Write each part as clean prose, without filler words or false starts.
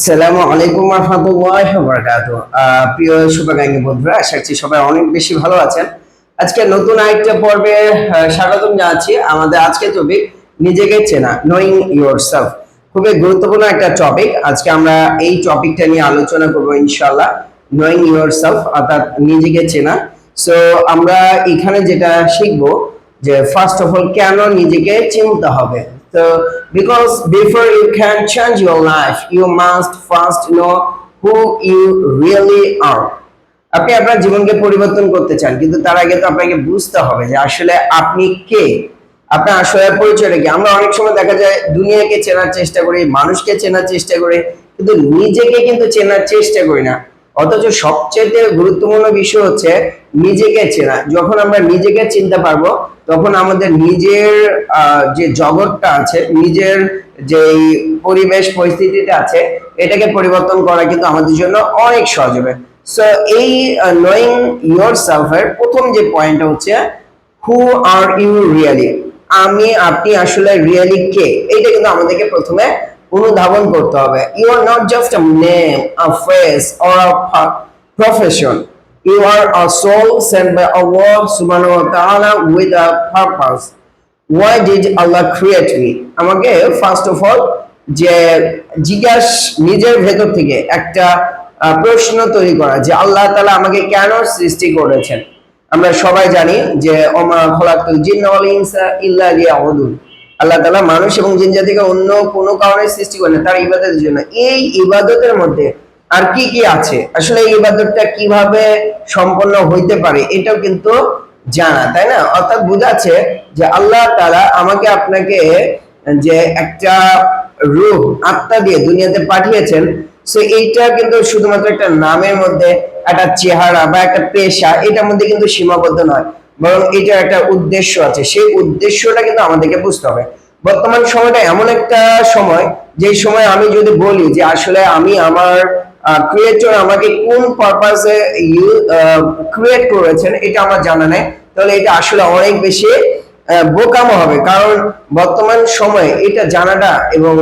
আসসালামু আলাইকুম ওয়া রাহমাতুল্লাহি ওয়া বারাকাতুহু। প্রিয় শুভাকাঙ্ক্ষী বন্ধুরা, আশা করছি সবাই অনেক বেশি ভালো আছেন। আজকে নতুন আরেকটা পর্বে স্বাগতম জানাচ্ছি। আমাদের আজকের টপিক নিজেকে চেনা, নোয়িং ইয়োরসেলফ। খুবই গুরুত্বপূর্ণ একটা টপিক। আজকে আমরা এই টপিকটা নিয়ে আলোচনা করব ইনশাআল্লাহ, নোয়িং ইয়োরসেলফ অর্থাৎ নিজেকে চেনা। সো আমরা এখানে যেটা শিখব যে ফার্স্ট অফ অল কেন নিজেকে চিনতে হবে। So, because before you can change your life, you must first know who you really are. আপনি আপনার জীবনকে পরিবর্তন করতে চান, কিন্তু তার আগে তো আপনাকে বুঝতে হবে যে আসলে আপনি কে, আপনার আসলে পরিচয়টা কি। আমরা অনেক সময় দেখা যায় দুনিয়াকে চেনার চেষ্টা করি, মানুষকে চেনার চেষ্টা করি, কিন্তু নিজেকে কিন্তু চেনার চেষ্টা করি না। অথচ সবচেয়ে গুরুত্বপূর্ণ বিষয় হচ্ছে নিজেকে চেনা। যখন আমরা নিজেকে চিনতে পারবো, তখন আমাদের নিজের যে জগৎটা আছে, নিজের যে পরিবেশ পরিস্থিতিটা আছে, এটাকে পরিবর্তন করা কিন্তু আমাদের জন্য অনেক সহজ হবে। সো এই নোয়িং ইয়োরসেলফ এর প্রথম যে পয়েন্টটা হচ্ছে হু আর ইউ রিয়েলি। আপনি আসলে রিয়েলি কে, এইটা কিন্তু আমাদেরকে প্রথমে অনুধাবন করতে হবে। You are not just a name, a face or a profession. You are a soul sent by Allah subhanahu wa ta'ala with a purpose. Why did Allah create me? আমাকে ফার্স্ট অফ অল যে নিজের ভেতর থেকে একটা প্রশ্ন তৈরি করা যে আল্লাহ তাআলা আমাকে কেন সৃষ্টি করেছেন। আমরা সবাই জানি যে ওমা খলাকুল জিন্না ওয়াল ইনসা ইল্লা লিয়াবুদুন। আল্লাহ তাআলা মানুষ এবং জিন জাতিকে অন্য কোনো কারণে সৃষ্টি করেন তার ইবাদতের জন্য। এই ইবাদতের মধ্যে আর কি কি আছে, আসলে এই ইবাদতটা কিভাবে সম্পন্ন হইতে পারে, এটাও কিন্তু জানা, তাই না? অর্থাৎ বোঝাচ্ছে যে আল্লাহ তাআলা আমাকে আপনাকে যে একটা রূহ আত্মা দিয়ে দুনিয়াতে পাঠিয়েছেন, সো এইটা কিন্তু শুধুমাত্র একটা নামের মধ্যে, একটা চেহারা বা একটা পেশা, এটার মধ্যে কিন্তু সীমাবদ্ধ নয়, বরং এটার একটা উদ্দেশ্য আছে। সেই উদ্দেশ্যটা কিন্তু আমাদেরকে বুঝতে হবে। বর্তমান সময়টা এমন একটা সময়, যে সময় আমি যদি বলি যে আসলে আমি আমার ক্রিয়েটর আমাকে কোন পারপাসে ক্রিয়েট করেছেন এটা আমার জানা নেই, তাহলে এটা আসলে অনেক বেশি বোকামো হবে। কারণ বর্তমান সময়ে এটা জানাটা এবং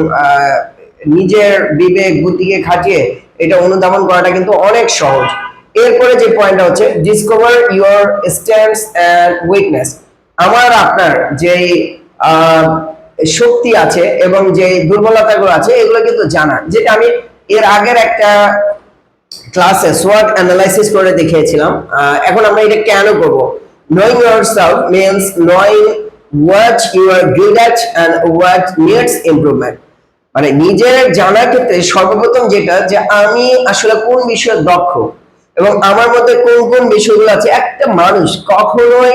নিজের বিবেক বুদ্ধিকে খাটিয়ে এটা অনুধাবন করাটা কিন্তু অনেক সহজ। এরপরে যে পয়েন্টটা হচ্ছে discover your strengths and weakness. আমার আপনার যে শক্তি আছে এবং যে দুর্বলতাগুলো আছে, এগুলো কিন্তু জানা, যেটা আমি এর আগের একটা ক্লাসে সোয়াট অ্যানালাইসিস করে দেখিয়েছিলাম। এখন আমরা এটা কেন করব। Knowing yourself means knowing what you are good at and what needs improvement. মানে নিজের জানার ক্ষেত্রে সর্বপ্রথম যেটা, যে আমি আসলে কোন বিষয়ে দক্ষ এবং আমার মধ্যে কোন কোন বিষয়গুলো আছে। একটা মানুষ কখনোই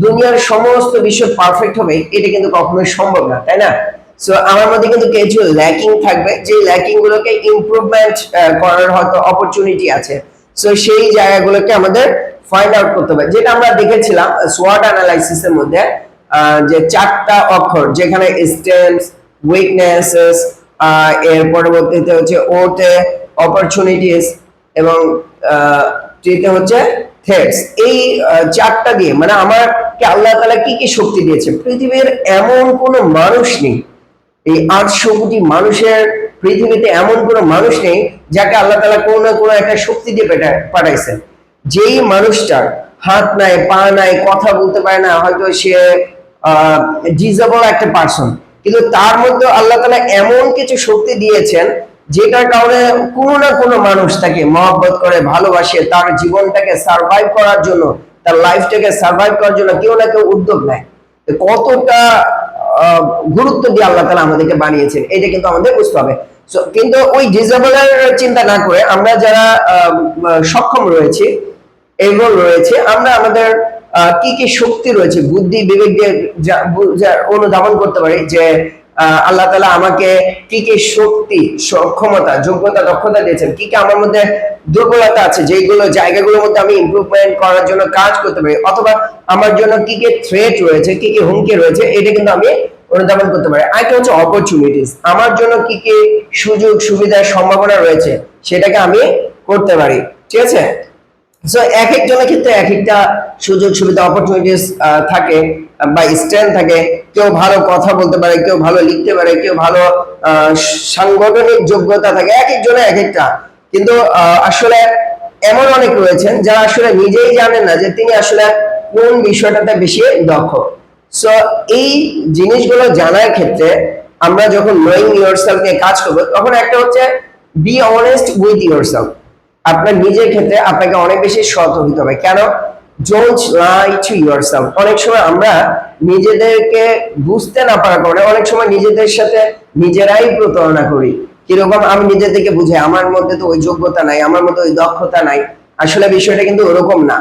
দুনিয়ার সমস্ত বিষয় পারফেক্ট হবে এটা কিন্তু কখনোই সম্ভব না, তাই না? সো আমার মধ্যে কিন্তু কিছু ল্যাকিং থাকবে, যে ল্যাকিং গুলোকে ইমপ্রুভমেন্ট করার হয়তো অপরচুনিটি আছে। সো সেই জায়গাগুলোকে আমাদের ফাইন্ড আউট করতে হবে, যেটা আমরা দেখেছিলাম সোয়াট অ্যানালাইসিসের মধ্যে, যে চারটা অক্ষর, যেখানে স্ট্রেংথস, উইকনেসেস, এর পরবর্তীতে হচ্ছে ওতে অপরচুনিটিস এবং তৃতীয় হচ্ছে থ্রেটস। এই চারটা দিয়ে মানে আমাকে আল্লাহ তাআলা কি কি শক্তি দিয়েছে। পৃথিবীর এমন কোনো মানুষ নেই, এই 800 কোটি মানুষের পৃথিবীতে এমন কোনো মানুষ নেই যাকে আল্লাহ তাআলা কোনো না কোনো একটা শক্তি দিয়ে পাঠাইছেন। যেই মানুষটার হাত নাই, পা নাই, কথা বলতে পারে না, হয়তো সে ডিজেবল একটা পারসন, কিন্তু তার মধ্যে আল্লাহ তাআলা এমন কিছু শক্তি দিয়েছেন যেটার কারণে কোনো না কোনো মানুষ তাকে মহব্বত করে, ভালোবাসে, তার জীবনটাকে সার্ভাইভ করার জন্য, তার লাইফটাকে সার্ভাইভ করার জন্য কেউ না কেউ উদ্যোগ নেয়। কতটা গুরুত্ব দিয়ে আল্লাহ তাআলা আমাদেরকে বানিয়েছেন, এটা কিন্তু আমাদের বুঝতে হবে। কিন্তু ওই ডিজেবলের চিন্তা না করে আমরা যারা সক্ষম রয়েছে, এগুলো রয়েছে, আমরা আমাদের কি কি শক্তি রয়েছে, বুদ্ধি বিবেক দিয়ে অনুধাবন করতে পারি যে আল্লাহ তাআলা আমাকে কি কি শক্তি, সক্ষমতা, যোগ্যতা, দক্ষতা দিয়েছেন, কি কি আমার মধ্যে দুর্বলতা আছে, যেগুলো জায়গাগুলোর মধ্যে আমি ইমপ্রুভমেন্ট করার জন্য কাজ করতে পারি, অথবা আমার জন্য কি কি থ্রেট রয়েছে, কি কি হুমকি রয়েছে, এটা কিন্তু আমি অনুধাবন করতে পারি। আরেকটা হচ্ছে অপরচুনিটিস, আমার জন্য কি কি সুযোগ সুবিধার সম্ভাবনা রয়েছে, সেটাকে আমি করতে পারি। ঠিক আছে? সো এক একজনের ক্ষেত্রে এক একটা সুযোগ সুবিধা অপরচুনিটিস থাকে বা স্ট্রেংথ থাকে। কেউ ভালো কথা বলতে পারে, কেউ ভালো লিখতে পারে, কেউ ভালো আহ, সাংগঠনিক যোগ্যতা থাকে, এক একজনের এক একটা। কিন্তু আসলে এমন অনেক রয়েছেন যারা আসলে নিজেই জানেন না যে তিনি আসলে কোন বিষয়টাতে বেশি দক্ষ। সো এই জিনিসগুলো জানার ক্ষেত্রে আমরা যখন নোয়িং ইয়োরসেলফ নিয়ে কাজ করবো, তখন একটা হচ্ছে বি অনেস্ট উইথ ইয়োরসেলফ। আপনার নিজের ক্ষেত্রে আপনাকে অনেক বেশি সৎ হতে হবে। কেন? Don't lie two yourself. অনেক সময় আমরা নিজেদেরকে বুঝতে না পারার কারণে অনেক সময় নিজেদের সাথে নিজেরাই প্রতারণা করি। কিরকম? আমি নিজেদেরকে বুঝে আমার মধ্যে তো ওই যোগ্যতা নাই, আমার মধ্যে ওই দক্ষতা নাই। আসলে বিষয়টা কিন্তু ওরকম না।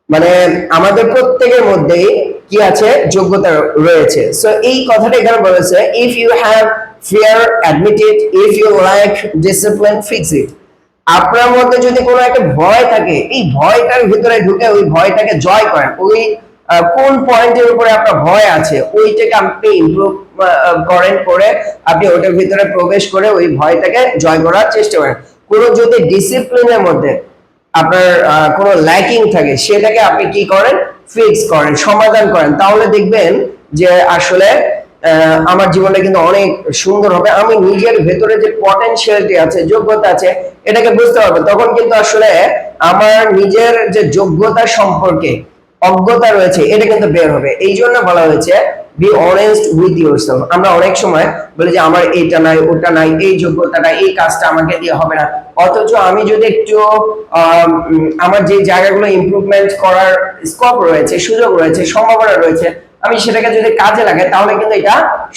মানে আমাদের প্রত্যেকের মধ্যেই কি আছে? যোগ্যতা রয়েছে। সো এই কথাটা এখানে বলেছে, if you have fear admit it, if you like discipline fix it. আপনার মধ্যে যদি কোনো একটা ভয় থাকে, এই ভয়টার ভিতরে ঢুকে ওই ভয়টাকে জয় করেন। ওই কোন পয়েন্টের উপরে আপনার ভয় আছে ওইটাকে আপনি ইমপ্রুভ করেন, করে আপনি ওটার ভিতরে প্রবেশ করে ওই ভয়টাকে জয় করার চেষ্টা করেন। কোনো যদি ডিসিপ্লিনের মধ্যে আপনার কোনো ল্যাকিং থাকে, সেটাকে আপনি কি করেন? ফিক্স করেন, সমাধান করেন। তাহলে দেখবেন যে আসলে আমার জীবনটা কিন্তু অনেক সুন্দর হবে। আমি নিজের ভেতরে যে পটেনশিয়ালিটি আছে, যোগ্যতা আছে, এটাকে বুঝতে পারবো। তখন কিন্তু আসলে আমার নিজের যে যোগ্যতা সম্পর্কে অজ্ঞতা রয়েছে, এটা কিন্তু বের হবে। এই জন্য বলা হয়েছে বি অনেস্ট উইথ ইয়োরসেলফ। আমরা অনেক সময় বলি যে আমার এইটা নাই, ওটা নাই, এই যোগ্যতাটা, এই কাজটা আমাকে দিয়ে হবে না। অথচ আমি যদি একটু আমার যে জায়গাগুলো ইমপ্রুভমেন্ট করার স্কোপ রয়েছে, সুযোগ রয়েছে, সম্ভাবনা রয়েছে, আমি সেটাকে যদি কাজে লাগাই, তাহলে কিন্তু এটা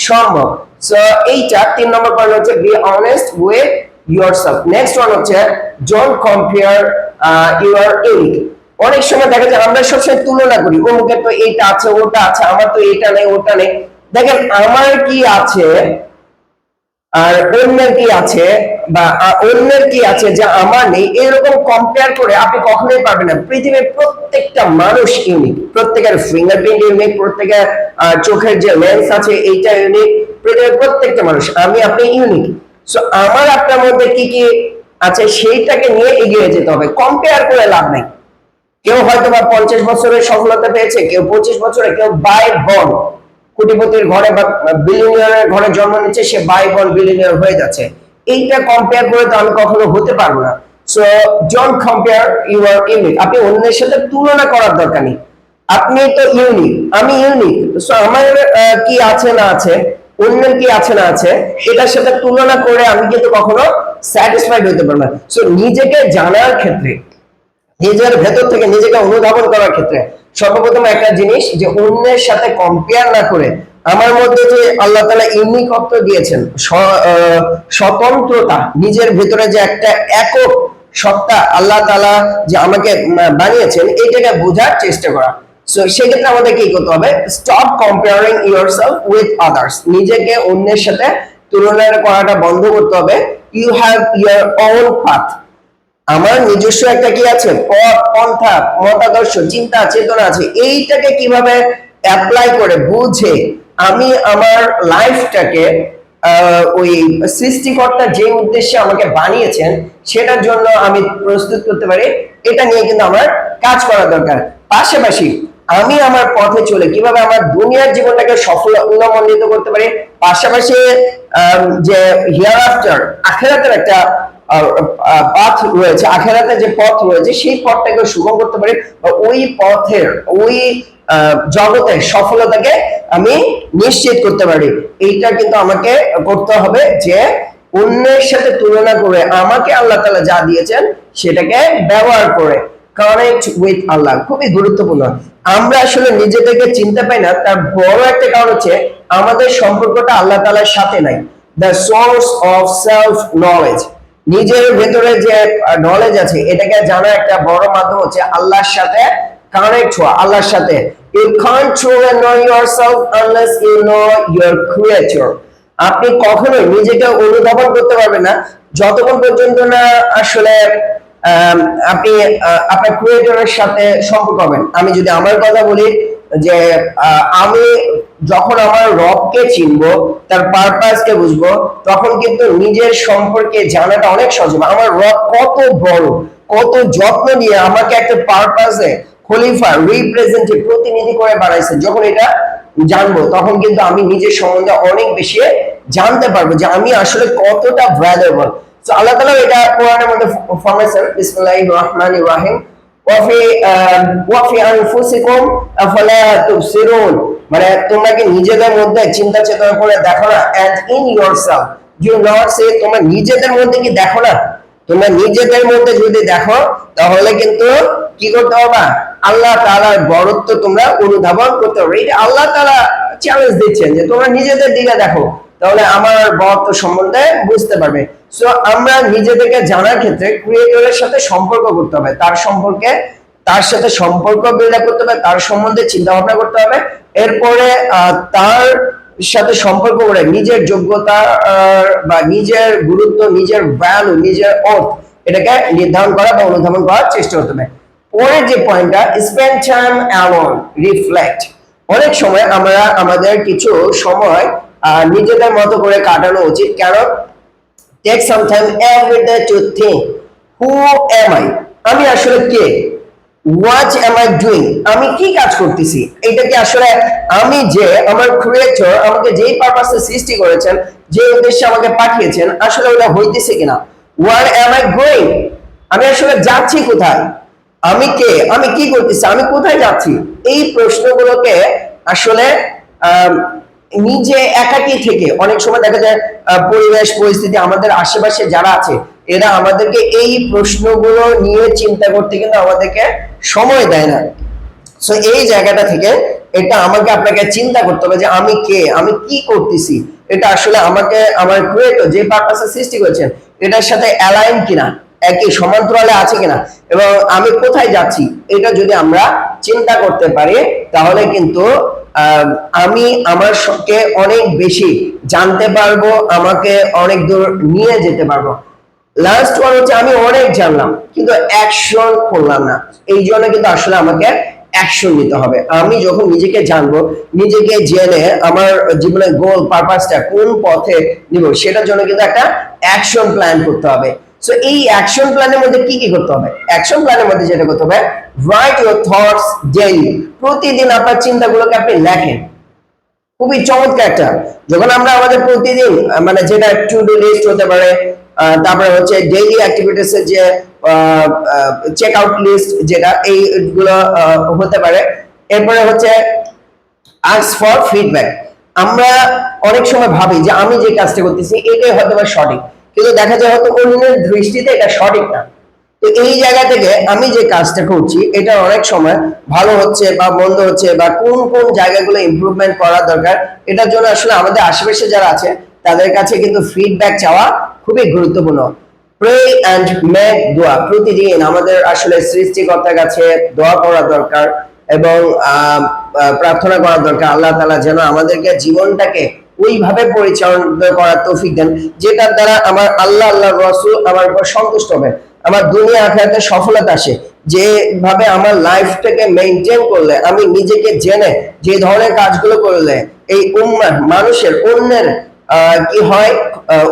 সম্ভব। সো এইটা 3 নম্বর পয়েন্ট হচ্ছে be honest with yourself. Next one হচ্ছে ডোন্ট কম্পেয়ার ইউর ইউনিক। অনেক সময় দেখা যায় আমরা সবসময় তুলনা করি, অমুকের তো এইটা আছে, ওটা আছে, আমার তো এইটা নেই, ওটা নেই। দেখেন আমার কি আছে আর অন্যের কি আছে, বা অন্যের কি আছে যা আমার নেই, এরকম কম্পেয়ার করে আপনি কখনোই পারবেন না। পৃথিবীর প্রত্যেকটা মানুষ ইউনিক, প্রত্যেকের ফিঙ্গারপ্রিন্ট ইউনিক, প্রত্যেকের চোখের যে লেন্স আছে এইটা ইউনিক। পৃথিবীর প্রত্যেকটা মানুষ, আমি আপনি ইউনিক। সো আমার আপনার মধ্যে কি কি আছে সেইটাকে নিয়ে এগিয়ে যেতে হবে, কম্পেয়ার করে লাভ নাই। কেউ হয়তো বা 50 বছরের সফলতা পেয়েছে, কেউ 25 বছরে, কেউ বাই বন কোটিপতির ঘরে বা বিলিয়নিয়ারের ঘরে জন্ম নিচ্ছে, সে বাই বন বিলিয়নিয়ার হয়ে যাচ্ছে। এইটা কম্পেয়ার করে তো আমি কখনো হতে পারবো না। So don't compare your unique. আপনি অন্যের সাথে তুলনা করার দরকার নেই। আপনি তো ইউনিক, আমি ইউনিক। সো আমার কি আছে না আছে, অন্যের কি আছে না আছে, এটার সাথে তুলনা করে আমি কিন্তু কখনো স্যাটিসফাইড হতে পারবো না। সো নিজেকে জানার ক্ষেত্রে, নিজের ভেতর থেকে নিজেকে অনুধাবন করার ক্ষেত্রে সর্বপ্রথম একটা জিনিস, যে অন্যের সাথে কম্পেয়ার না করে আমার মধ্যে যে আল্লাহ তাআলা ইউনিকত্ব দিয়েছেন, স্বতন্ত্রতা, নিজের ভেতরে যে একটা একক সত্তা আল্লাহ তাআলা যে আমাকে বানিয়েছেন, এইটাকে বোঝার চেষ্টা করা। সো সেক্ষেত্রে আমাদের কি করতে হবে? Stop comparing yourself with others. নিজেকে অন্যের সাথে তুলনা করাটা বন্ধ করতে হবে। You have your own path. আমার নিজস্ব একটা কি আছে? পথ, পন্থা, মতাদর্শ, চিন্তা, চেতনা আছে। এইটাকে কিভাবে অ্যাপ্লাই করে বুঝে আমি আমার লাইফটাকে ওই সৃষ্টিকর্তা যে উদ্দেশ্যে আমাকে বানিয়েছেন সেটার জন্য আমি প্রস্তুত করতে পারি, এটা নিয়ে কিন্তু আমার কাজ করা দরকার। পাশাপাশি আমি আমার পথে চলে কিভাবে আমার দুনিয়ার জীবনটাকে সাফল্যমণ্ডিত করতে পারি, পাশাপাশি যে হিয়ার আফটার আখিরাতের একটা পাথ রয়েছে, আখেরাতে যে পথ রয়েছে, সেই পথটাকে সুগম করতে পারি, ওই পথের ওই জগতের সফলতাকে আমি নিশ্চিত করতে পারি। এইটা কিন্তু আমাকে করতে হবে, যে অন্যের সাথে তুলনা করে আমাকে আল্লাহ তাআলা যা দিয়েছেন সেটাকে ব্যবহার করে কানেক্ট উইথ আল্লাহ। খুবই গুরুত্বপূর্ণ। আমরা আসলে নিজেদেরকে চিনতে পাই না, তার বড় একটা কারণ হচ্ছে আমাদের সম্পর্কটা আল্লাহ তাআলার সাথে নাই। The source of self knowledge, নিজের ভেতরে যে নলেজ আছে এটাকে জানার একটা বড় মাধ্যম হচ্ছে আল্লাহর সাথে কানেক্ট হওয়া, আল্লাহর সাথে। You can't truly know yourself unless you know your creator. আপনি কখনোই নিজেকে অনুধাবন করতে পারবেন না যতক্ষণ পর্যন্ত না আসলে আপনি আপনার ক্রিয়েটরের সাথে সম্পর্ক হবেন। আমি যদি আমার কথা বলি, যে আমি যখন আমার রবকে চিনবো, তার পারপাসকে বুঝবো, তখন কিন্তু নিজের সম্পর্কে জানাটা অনেক সহজ হবে। আমার রব কত বড়, কত যত্ন নিয়ে আমাকে একটা পারপাসে খলিফা রিপ্রেজেন্টেটিভ প্রতিনিধি করে বানাইছেন। যখন এটা জানবো তখন কিন্তু আমি নিজের সম্বন্ধে অনেক বেশি জানতে পারবো যে আমি আসলে কতটা ভ্যালুয়েবল। তো আল্লাহ তাআলা এটা কোরআনের মধ্যে ফরমাইছেন, বিসমিল্লাহির রহমানির রহিম, ওয়াফি আনফুসিকুম আফালা তুবসিরুন, মানে তোমরা কি নিজেদের মধ্যে চিন্তা চেতনা করে দেখো না? And in yourself you not say, তোমরা নিজেদের মধ্যে কি দেখো না? তোমরা নিজেদের মধ্যে যদি দেখো তাহলে কিন্তু কি করতে হবে? আল্লাহ তাআলার বড়ত্ব তোমরা অনুধাবন করতে পারবে। এটা আল্লাহ তাআলা চ্যালেঞ্জ দিচ্ছেন যে তোমরা নিজেদের দিকে দেখো, তাহলে আমার বড়ত্ব সম্বন্ধে বুঝতে পারবে। সো আমরা নিজেদেরকে জানার ক্ষেত্রে ক্রিয়েটরের সাথে সম্পর্ক করতে হবে, তার সাথে সম্পর্ক বিল্ড আপ করতে হবে, তার সম্বন্ধে চিন্তা ভাবনা করতে হবে। এরপরে তার সাথে সম্পর্ক করে নিজের যোগ্যতা বা নিজের গুরুত্ব, নিজের ভ্যালু, নিজের অর্থ এটাকে নির্ধারণ করা বা অনুধাবন করার চেষ্টা করতে হবে। পরের যে পয়েন্টটা, স্পেন্ড টাইম অ্যালোন, রিফ্লেক্ট। অনেক সময় আমরা আমাদের কিছু সময় নিজেদের মতো করে কাটানো উচিত। কারণ take some time every day to think, who am I, আমি আসলে কে, হোয়াট এম আই ডুইং, আমি কি কাজ করতেছি, এটা কি আসলে আমি যে আমার ক্রিয়েটর আমাকে যেই পারপাসে সৃষ্টি করেছেন, যে উদ্দেশ্যে আমাকে পাঠিয়েছেন, আসলে ওটা হইতেছে কিনা। ওয়ার এম আই গোয়িং, আমি আসলে যাচ্ছি কোথায়, আমি কে, আমি কি করতেছি, আমি কোথায় যাচ্ছি। এই প্রশ্নগুলোকে আসলে নিজে একাকী থেকে অনেক সময় দেখা যায় পরিবেশ পরিস্থিতি আমাদের আশেপাশে যারা আছে এরা আমাদেরকে এই প্রশ্নগুলো নিয়ে চিন্তা করতে কিন্তু আমাদেরকে সময় দেয় না। সো এই জায়গাটা থেকে এটা আমাকে আপনাকে চিন্তা করতে হবে যে আমি কে, আমি কি করতেছি, এটা আসলে আমাকে আমার ক্রিয়েটর যে পারপাসে সৃষ্টি করেছেন এটার সাথে অ্যালাইন কিনা, একই সমান্তরালে আছে কিনা, এবং আমি কোথায় যাচ্ছি এটা যদি আমরা চিন্তা করতে পারি তাহলে কিন্তু আমি আমার কে অনেক বেশি জানতে পারবো, আমাকে অনেক দূর নিয়ে যেতে পারবো। লাস্ট ওয়ান হচ্ছে আমি অনেক জানলাম কিন্তু অ্যাকশন করলাম না, এই জন্য কিন্তু আসলে আমাকে অ্যাকশন নিতে হবে। আমি যখন নিজেকে জানবো, নিজেকে জেনে আমার জীবনের গোল পারপাসটা কোন পথে নিব সেটার জন্য কিন্তু একটা অ্যাকশন প্ল্যান করতে হবে। সো এই অ্যাকশন প্ল্যানের মধ্যে কি কি করতে হবে? অ্যাকশন প্ল্যানের মধ্যে যেটা করতে হবে, রাইট ইউর থটস ডেইলি, প্রতিদিন আপনার চিন্তাগুলোকে আপনি লেখেন। খুবই চমৎকার একটা, যখন আমরা আমাদের প্রতিদিন মানে যেটা টু ডু লিস্ট হতে পারে, তারপরে হচ্ছে ডেইলি অ্যাক্টিভিটিস এর যে চেক আউট লিস্ট যেটা এইগুলো হতে পারে। এরপরে হচ্ছে আস্ক ফর ফিডব্যাক। আমরা অনেক সময় ভাবি যে আমি যে কাজটা করতেছি এটাই হয়তো বা সঠিক, কিন্তু দেখা যায় হয়তো অন্যের দৃষ্টিতে এটা সঠিক না। তো এই জায়গা থেকে আমি যে কাজটা করছি এটা অনেক সময় ভালো হচ্ছে বা মন্দ হচ্ছে, বা কোন কোন জায়গাগুলো ইমপ্রুভমেন্ট করা দরকার, এটার জন্য আসলে আমাদের আশেপাশে যারা আছে তাদের কাছে কিন্তু ফিডব্যাক চাওয়া খুবই গুরুত্বপূর্ণ। প্রে অ্যান্ড মেক দোয়া, প্রতিদিন আমাদের আসলে সৃষ্টিকর্তার কাছে দোয়া করা দরকার এবং প্রার্থনা করা দরকার আল্লাহ তাআলা যেন আমাদেরকে জীবনটাকে ওইভাবে পরিচালনা করার তৌফিক দেন যেটার দ্বারা আমার আল্লাহর রাসূল আমার উপর সন্তুষ্ট হবে, আমার দুনিয়া আখিরাতে সফলতা আসে। যেভাবে আমার লাইফটাকে মেইনটেইন করলে, আমি নিজেকে জেনে যে ধরনের কাজগুলো করলে এই উম্মাহ মানুষের অন্যের কি হয়,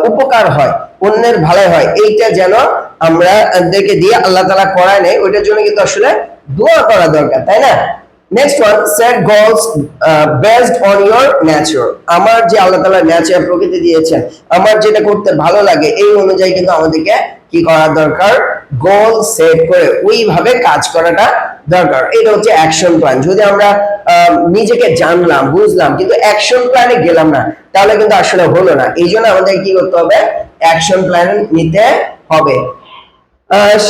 উপকার হয়, অন্যের ভালো হয়, এইটা যেন আমরা দেখে দিয়ে আল্লাহ তাআলা করায় নেই, ওইটার জন্য কিন্তু আসলে দোয়া করা দরকার, তাই না? Next one, set goals based on your nature. আমার যে আল্লাহ তাআলা নেচার প্রকৃতি দিয়েছেন, আমার যেটা করতে ভালো লাগে এই অনুযায়ী কিন্তু আমাদেরকে কি করা দরকার, গোল সেট করে ওইভাবে কাজ করাটা দরকার। এটা হচ্ছে অ্যাকশন প্ল্যান। যদি আমরা নিজেকে জানলাম বুঝলাম কিন্তু অ্যাকশন প্ল্যানে গেলাম না তাহলে কিন্তু আসলে হলো না। এই জন্য আমাদের কি করতে হবে, অ্যাকশন প্ল্যান নিতে হবে।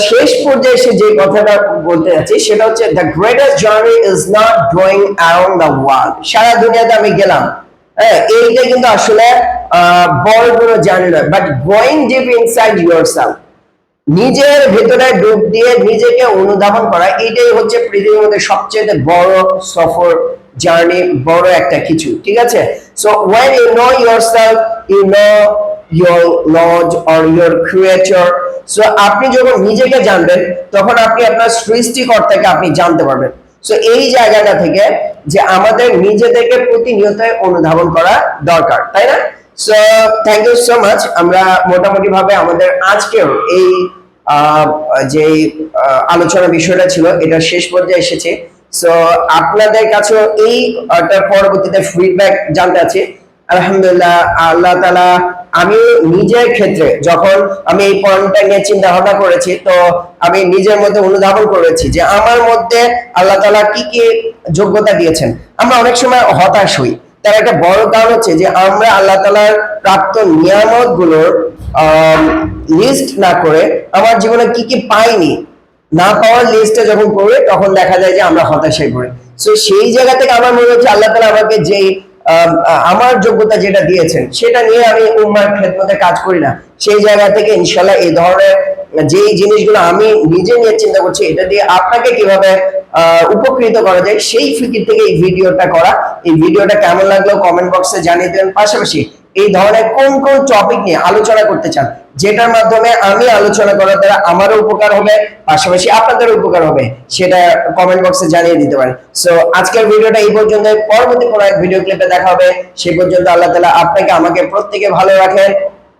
শেষ পর্যায়ে এসে যে কথাটা বলতে যাচ্ছি সেটা হচ্ছে the greatest journey is not going around the world. সারা দুনিয়াতে আমি গেলাম, হ্যাঁ, এইটা কিন্তু আসলে বড় কোনো জার্নি নয়, but going deep inside yourself, নিজের ভেতরে ডুব দিয়ে নিজেকে অনুধাবন করা, এটাই হচ্ছে পৃথিবীর মধ্যে সবচেয়ে বড় সফর, জার্নি, বড় একটা কিছু। ঠিক আছে? So when you know yourself, you know your lord or your creator. So আপনি যখন নিজেকে জানবেন তখন আপনি আপনার সৃষ্টিকর্তাকে আপনি জানতে পারবেন। সো এই জায়গাটা থেকে যে আমাদের নিজেদেরকে প্রতিনিয়ত অনুধাবন করা দরকার, তাই না? So thank you so much. আমরা মোটামুটি ভাবে আমাদের আজকের এই যে আলোচনা বিষয়টা ছিল এটা শেষ পর্যায়ে এসেছে। সো আপনাদের কাছেও এই পরবর্তীতে ফিডব্যাক জানতে আছে। আলহামদুলিল্লাহ, আল্লাহ তাআলা, আমি নিজের ক্ষেত্রে যখন আমি এই পয়েন্টটা নিয়ে চিন্তা ভাবনা করেছি, তো আমি নিজের মধ্যে অনুধাবন করেছি যে আমার মধ্যে আল্লাহ তাআলা কি কি যোগ্যতা দিয়েছেন। আমরা অনেক সময় হতাশ হই, তার একটা বড় কারণ হচ্ছে যে আমরা আল্লাহ তাআলার প্রাপ্ত নিয়ামত গুলোর লিস্ট না করে আমার জীবনে কি কি পাইনি না পাওয়ার লিস্টে যখন করবে তখন দেখা যায় যে আমরা হতাশায় পড়ি। সো সেই জায়গা থেকে আমার মনে হচ্ছে আল্লাহ তাআলা আমাকে যেই আমার যোগ্যতা যেটা দিয়েছেন সেটা নিয়ে আমি উম্মার খেদমতে কাজ করি না, সেই জায়গা থেকে ইনশাল্লাহ এই ধরনের যে জিনিসগুলো আমি নিজে নিয়ে চিন্তা করছি এটা দিয়ে আপনাকে কিভাবে উপকৃত করা যায় সেই ফিকির থেকে এই ভিডিওটা করা। এই ভিডিওটা কেমন লাগলো কমেন্ট বক্সে জানিয়ে দেবেন। পাশাপাশি এই ধরনের কোন কোন টপিক নিয়ে আলোচনা করতে চান যেটার মাধ্যমে আমি আলোচনা করার দ্বারা আমারও উপকার হবে, পাশাপাশি আপনাদেরও উপকার হবে, সেটা কমেন্ট বক্সে জানিয়ে দিতে পারেন। সো আজকের ভিডিওটা এই পর্যন্ত, পরবর্তী কোনো এক ভিডিও ক্লিপে দেখা হবে। সেই পর্যন্ত আল্লাহ তাআলা আপনাকে আমাকে প্রত্যেকে ভালো রাখেন।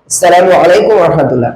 আসসালামু আলাইকুম ওয়া রাহমাতুল্লাহ।